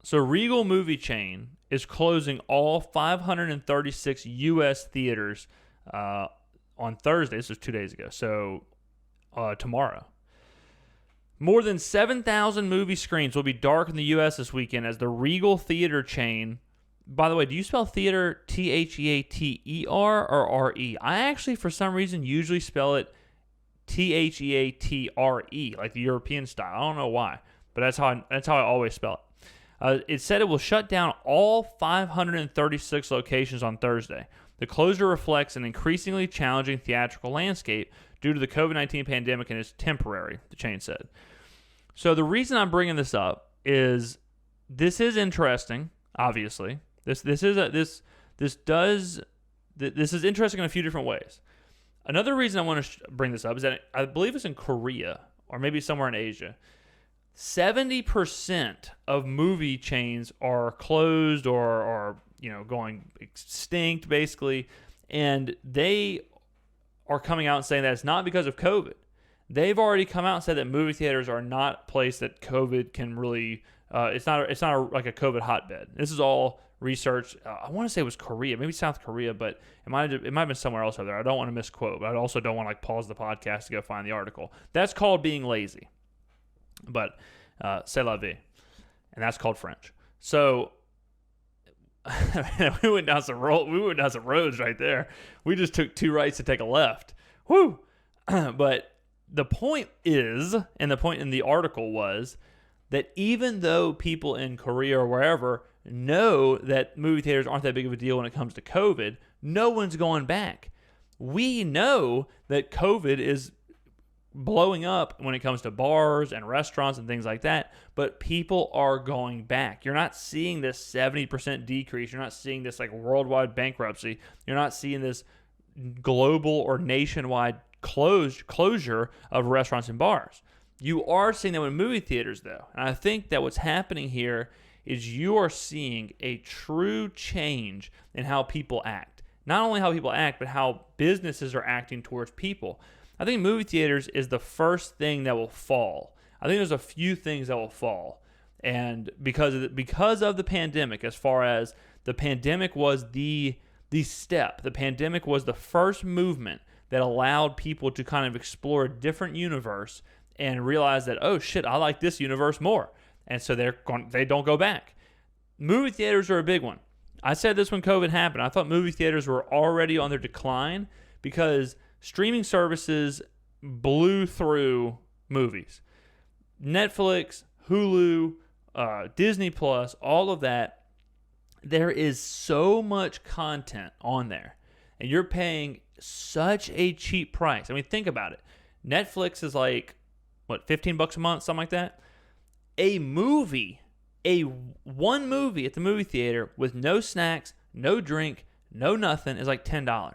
So Regal movie chain is closing all 536 U.S. theaters on Thursday. This was 2 days ago. So tomorrow. More than 7,000 movie screens will be dark in the U.S. this weekend as the Regal theater chain. By the way, do you spell theater Theater or R-E? I actually, for some reason, usually spell it Theatre, like the European style. I don't know why, but that's how I always spell it. It said it will shut down all 536 locations on Thursday. The closure reflects an increasingly challenging theatrical landscape due to the COVID-19 pandemic and is temporary, the chain said. So the reason I'm bringing this up is this is interesting, obviously. This is interesting in a few different ways. Another reason I want to bring this up is that I believe it's in Korea or maybe somewhere in Asia. 70% of movie chains are closed or going extinct basically, and they are coming out and saying that it's not because of COVID. They've already come out and said that movie theaters are not a place that COVID can really. It's not like a COVID hotbed. This is all research. I want to say it was Korea, maybe South Korea, but it might have been somewhere else over there. I don't want to misquote, but I also don't want to pause the podcast to go find the article. That's called being lazy. But c'est la vie, and that's called French. So we went down some roads right there. We just took two rights to take a left. Woo! But the point is, and the point in the article was that even though people in Korea or wherever know that movie theaters aren't that big of a deal when it comes to COVID, no one's going back. We know that COVID is blowing up when it comes to bars and restaurants and things like that, but people are going back. You're not seeing this 70% decrease. You're not seeing this like worldwide bankruptcy. You're not seeing this global or nationwide closure of restaurants and bars. You are seeing that with movie theaters, though. And I think that what's happening here is you are seeing a true change in how people act. Not only how people act, but how businesses are acting towards people. I think movie theaters is the first thing that will fall. I think there's a few things that will fall. And because of the pandemic, as far as the pandemic was the step, the pandemic was the first movement that allowed people to kind of explore a different universe and realize that, oh shit, I like this universe more. And so they don't go back. Movie theaters are a big one. I said this when COVID happened. I thought movie theaters were already on their decline because streaming services blew through movies. Netflix, Hulu, Disney Plus, all of that. There is so much content on there. And you're paying such a cheap price. I mean, think about it. Netflix is like, $15 a month, something like that? One movie at the movie theater with no snacks, no drink, no nothing is like $10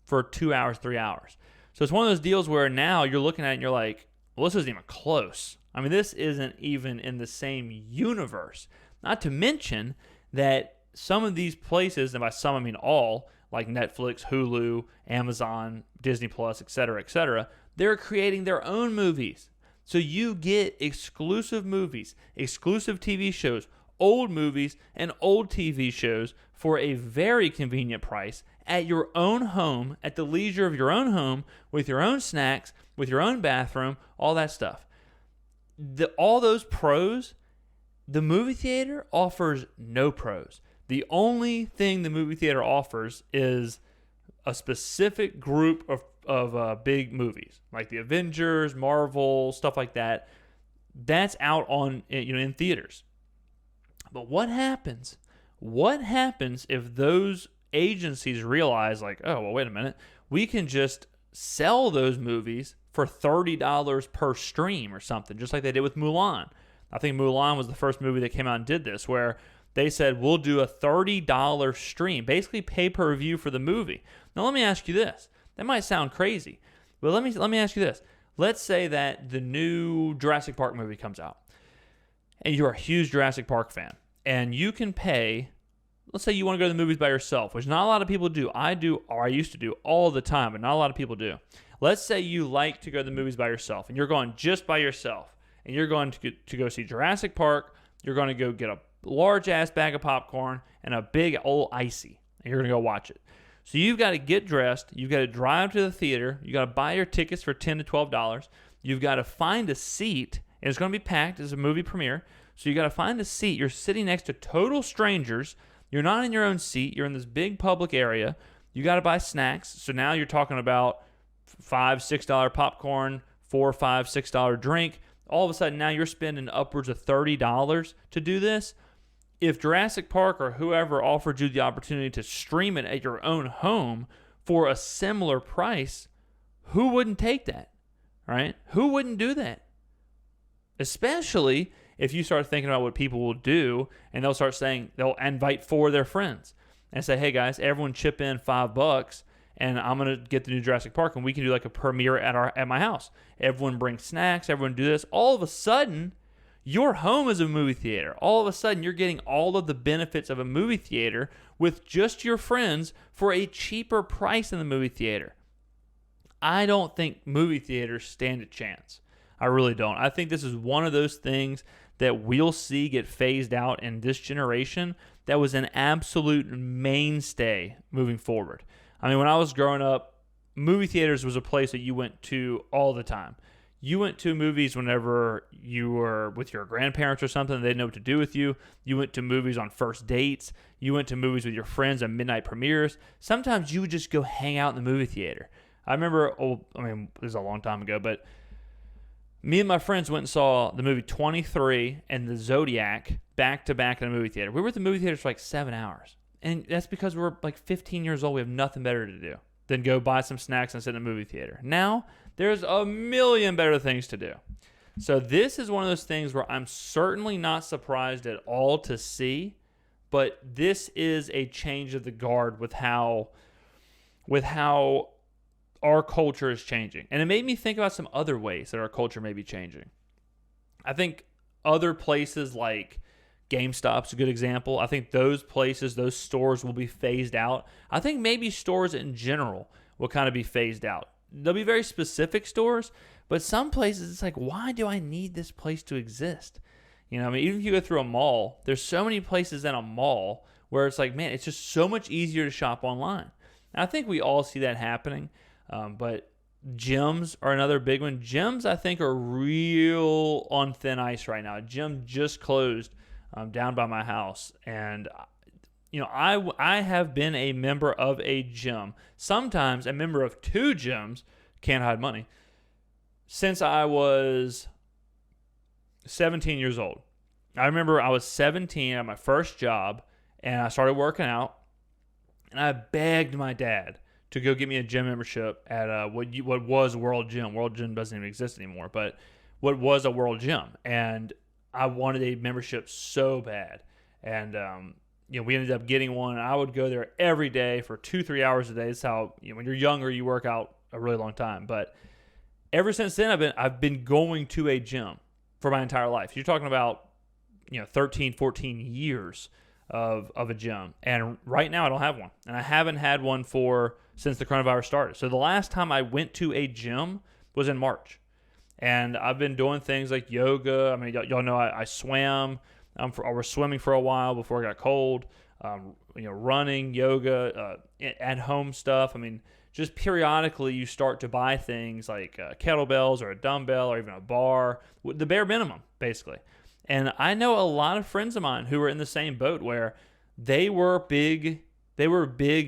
for 2 hours, 3 hours. So it's one of those deals where now you're looking at it and you're like, well, this isn't even close. I mean, this isn't even in the same universe. Not to mention that some of these places, and by some I mean all, like Netflix, Hulu, Amazon, Disney Plus, etc., they're creating their own movies. So you get exclusive movies, exclusive TV shows, old movies, and old TV shows for a very convenient price at your own home, at the leisure of your own home, with your own snacks, with your own bathroom, all that stuff. All those pros, the movie theater offers no pros. The only thing the movie theater offers is a specific group of big movies like the Avengers, Marvel, stuff like that. That's out on in theaters. But what happens? What happens if those agencies realize like, oh well, wait a minute, we can just sell those movies for $30 per stream or something, just like they did with Mulan. I think Mulan was the first movie that came out and did this, where they said we'll do a $30 stream, basically pay-per-view for the movie. Now let me ask you this. That might sound crazy, but let me ask you this. Let's say that the new Jurassic Park movie comes out, and you're a huge Jurassic Park fan, and you can pay, let's say you want to go to the movies by yourself, which not a lot of people do. I do, or I used to do all the time, but not a lot of people do. Let's say you like to go to the movies by yourself, and you're going just by yourself, and you're going to go see Jurassic Park. You're going to go get large-ass bag of popcorn and a big old icy, and you're going to go watch it. So you've got to get dressed. You've got to drive to the theater. You've got to buy your tickets for $10 to $12. You've got to find a seat, and it's going to be packed. It's a movie premiere. So you got to find a seat. You're sitting next to total strangers. You're not in your own seat. You're in this big public area. You got to buy snacks. So now you're talking about $5, $6 popcorn, $4, $5, $6 drink. All of a sudden, now you're spending upwards of $30 to do this. If Jurassic Park or whoever offered you the opportunity to stream it at your own home for a similar price, who wouldn't take that, right? Who wouldn't do that? Especially if you start thinking about what people will do, and they'll start saying, they'll invite 4 of their friends and say, hey guys, everyone chip in $5 and I'm going to get the new Jurassic Park and we can do like a premiere at my house. Everyone bring snacks, everyone do this. All of a sudden, your home is a movie theater. All of a sudden, you're getting all of the benefits of a movie theater with just your friends for a cheaper price in the movie theater. I don't think movie theaters stand a chance. I really don't. I think this is one of those things that we'll see get phased out in this generation that was an absolute mainstay moving forward. I mean, when I was growing up, movie theaters was a place that you went to all the time. You went to movies whenever you were with your grandparents or something. They didn't know what to do with you. You went to movies on first dates. You went to movies with your friends on midnight premieres. Sometimes you would just go hang out in the movie theater. I remember, this is a long time ago, but me and my friends went and saw the movie 23 and the Zodiac back-to-back in a movie theater. We were at the movie theater for like 7 hours. And that's because we're like 15 years old. We have nothing better to do than go buy some snacks and sit in a movie theater. Now, there's a million better things to do. So this is one of those things where I'm certainly not surprised at all to see, but this is a change of the guard with how our culture is changing. And it made me think about some other ways that our culture may be changing. I think other places like GameStop's a good example. I think those places, those stores will be phased out. I think maybe stores in general will kind of be phased out. There'll be very specific stores, but some places it's like, why do I need this place to exist? You know, I mean, even if you go through a mall, there's so many places in a mall where it's like, man, it's just so much easier to shop online. And I think we all see that happening, but gyms are another big one. Gyms, I think, are real on thin ice right now. A gym just closed down by my house, and you know, I have been a member of a gym, sometimes a member of 2 gyms, can't hide money, since I was 17 years old. I remember I was 17 at my first job, and I started working out, and I begged my dad to go get me a gym membership at what was World Gym. World Gym doesn't even exist anymore, but what was a World Gym, and I wanted a membership so bad, and we ended up getting one. I would go there every day for 2-3 hours a day. That's how, when you're younger, you work out a really long time. But ever since then, I've been going to a gym for my entire life. You're talking about 13, 14 years of a gym, and right now I don't have one, and I haven't had one since the coronavirus started. So the last time I went to a gym was in March, and I've been doing things like yoga. I mean, y'all know I swam. I was swimming for a while before it got cold. Running, yoga, at-home stuff. I mean, just periodically you start to buy things like kettlebells or a dumbbell or even a bar, the bare minimum, basically. And I know a lot of friends of mine who were in the same boat where they were big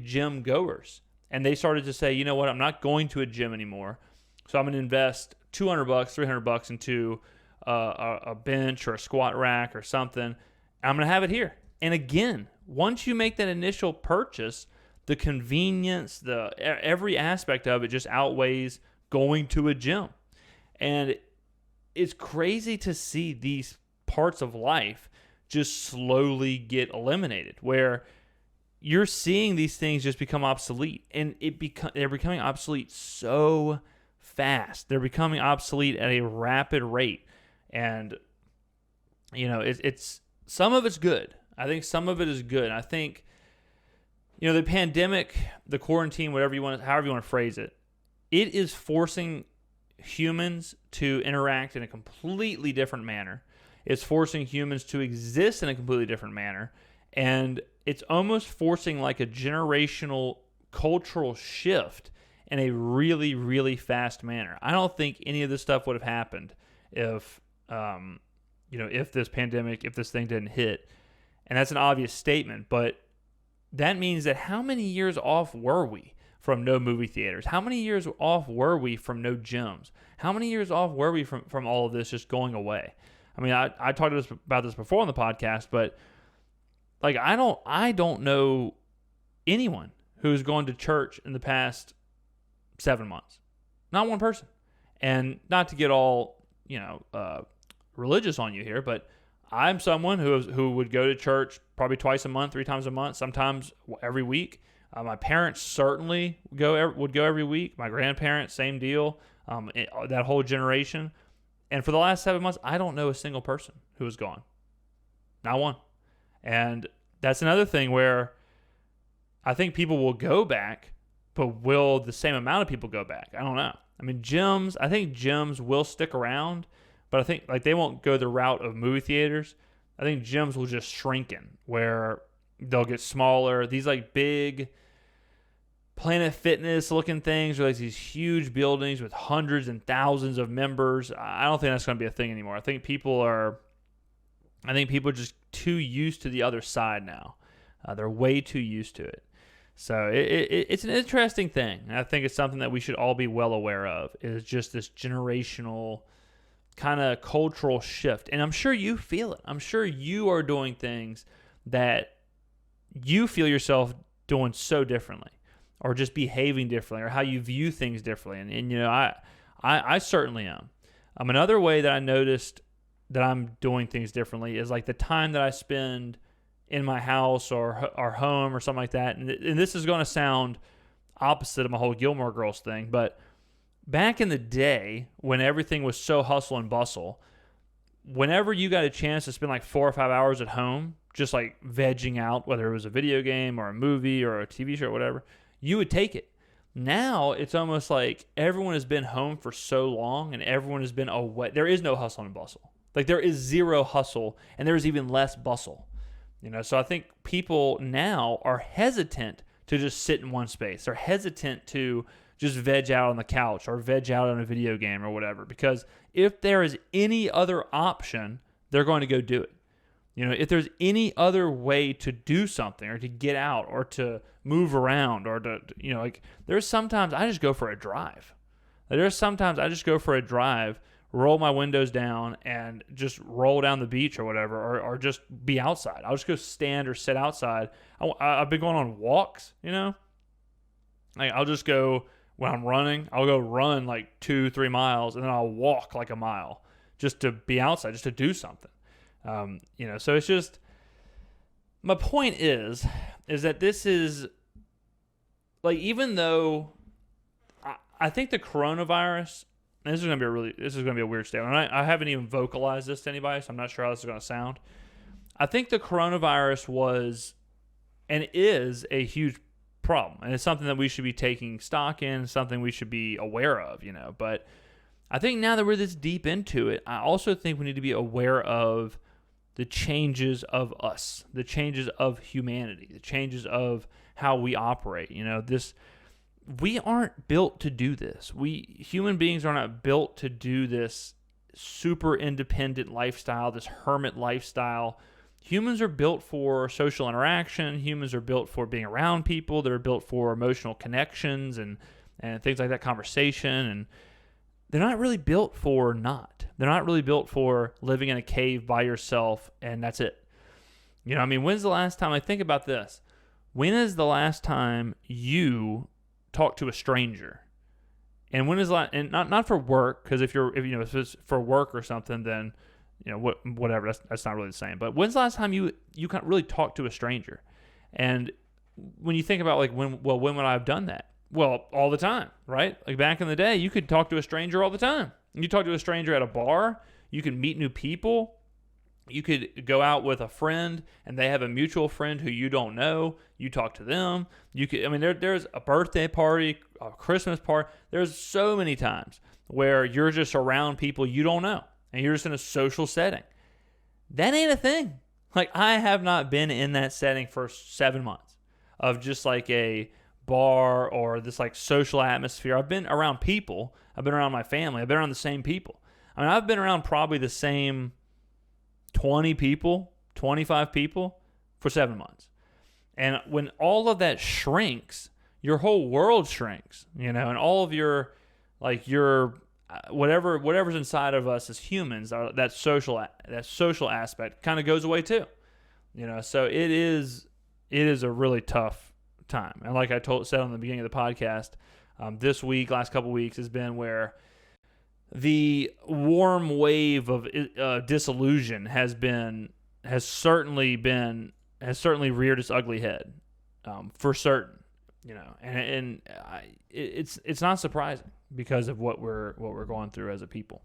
gym goers. And they started to say, you know what, I'm not going to a gym anymore, so I'm going to invest $200, $300 into a bench or a squat rack or something. I'm going to have it here. And again, once you make that initial purchase, the convenience, every aspect of it just outweighs going to a gym. And it's crazy to see these parts of life just slowly get eliminated, where you're seeing these things just become obsolete. And they're becoming obsolete so fast. They're becoming obsolete at a rapid rate. And, it's some of it's good. I think some of it is good. I think, the pandemic, the quarantine, however you want to phrase it, it is forcing humans to interact in a completely different manner. It's forcing humans to exist in a completely different manner. And it's almost forcing like a generational cultural shift in a really, really fast manner. I don't think any of this stuff would have happened if, if this pandemic, if this thing didn't hit. And that's an obvious statement, but that means that how many years off were we from no movie theaters? How many years off were we from no gyms? How many years off were we from all of this just going away? I mean, I talked about this before on the podcast, but like I don't know anyone who's gone to church in the past 7 months. Not one person. And not to get all, religious on you here, but I'm someone who would go to church probably twice a month, 3 times a month, sometimes every week. My parents certainly would go every week. My grandparents, same deal. That whole generation. And for the last 7 months, I don't know a single person who has gone. Not one. And that's another thing where I think people will go back, but will the same amount of people go back? I don't know. I mean, I think gyms will stick around, but I think like they won't go the route of movie theaters. I think gyms will just shrinken where they'll get smaller. These like big Planet Fitness looking things, or like these huge buildings with hundreds and thousands of members. I don't think that's going to be a thing anymore. I think people are just too used to the other side now. They're way too used to it. So it's an interesting thing. And I think it's something that we should all be well aware of, is just this generational kind of cultural shift. And I'm sure you feel it. I'm sure you are doing things that you feel yourself doing so differently, or just behaving differently, or how you view things differently. And I certainly am. Another way that I noticed that I'm doing things differently is like the time that I spend in my house or home or something like that. And this is going to sound opposite of my whole Gilmore Girls thing, but back in the day when everything was so hustle and bustle, whenever you got a chance to spend like 4 or 5 hours at home, just like vegging out, whether it was a video game or a movie or a TV show or whatever, you would take it. Now it's almost like everyone has been home for so long and everyone has been away. There is no hustle and bustle. Like there is zero hustle and there is even less bustle. So I think people now are hesitant to just sit in one space. They're hesitant to just veg out on the couch or veg out on a video game or whatever, because if there is any other option, they're going to go do it. If there's any other way to do something or to get out or to move around or to, there's sometimes I just go for a drive. There's sometimes I just go for a drive, roll my windows down and just roll down the beach or whatever, or just be outside. I'll just go stand or sit outside. I've been going on walks, Like I'll just go, when I'm running, I'll go run like 2-3 miles and then I'll walk like a mile just to be outside, just to do something. So it's just, my point is that this is like, even though I think the coronavirus, and this is going to be a weird statement. I haven't even vocalized this to anybody, so I'm not sure how this is going to sound. I think the coronavirus was and is a huge problem, and it's something that we should be taking stock in, something we should be aware of, But I think now that we're this deep into it, I also think we need to be aware of the changes of us, the changes of humanity, the changes of how we operate. We aren't built to do this. We human beings are not built to do this super independent lifestyle, this hermit lifestyle. Humans are built for social interaction. Humans are built for being around people. They're built for emotional connections and things like that, conversation. And they're not really built for not. They're not really built for living in a cave by yourself and that's it. When's the last time, think about this. When is the last time you talk to a stranger? And when is and not for work, because if it's for work or something, then whatever, that's not really the same. But when's the last time you can't really talk to a stranger? And when you think about like when would I have done that? Well, all the time, right? Like back in the day, you could talk to a stranger all the time. You talk to a stranger at a bar, you can meet new people. You could go out with a friend and they have a mutual friend who you don't know. You talk to them. There's a birthday party, a Christmas party. There's so many times where you're just around people you don't know and you're just in a social setting. That ain't a thing. Like, I have not been in that setting for 7 months of just like a bar or this like social atmosphere. I've been around people. I've been around my family. I've been around the same people. I mean, I've been around probably the same 20 people, 25 people for 7 months. And when all of that shrinks, your whole world shrinks, and all of your, like your, whatever's inside of us as humans, that social aspect kind of goes away too, So it is a really tough time. And like I said on the beginning of the podcast, this week, last couple weeks has been where the warm wave of disillusion has certainly reared its ugly head, for certain, and it's not surprising because of what we're going through as a people.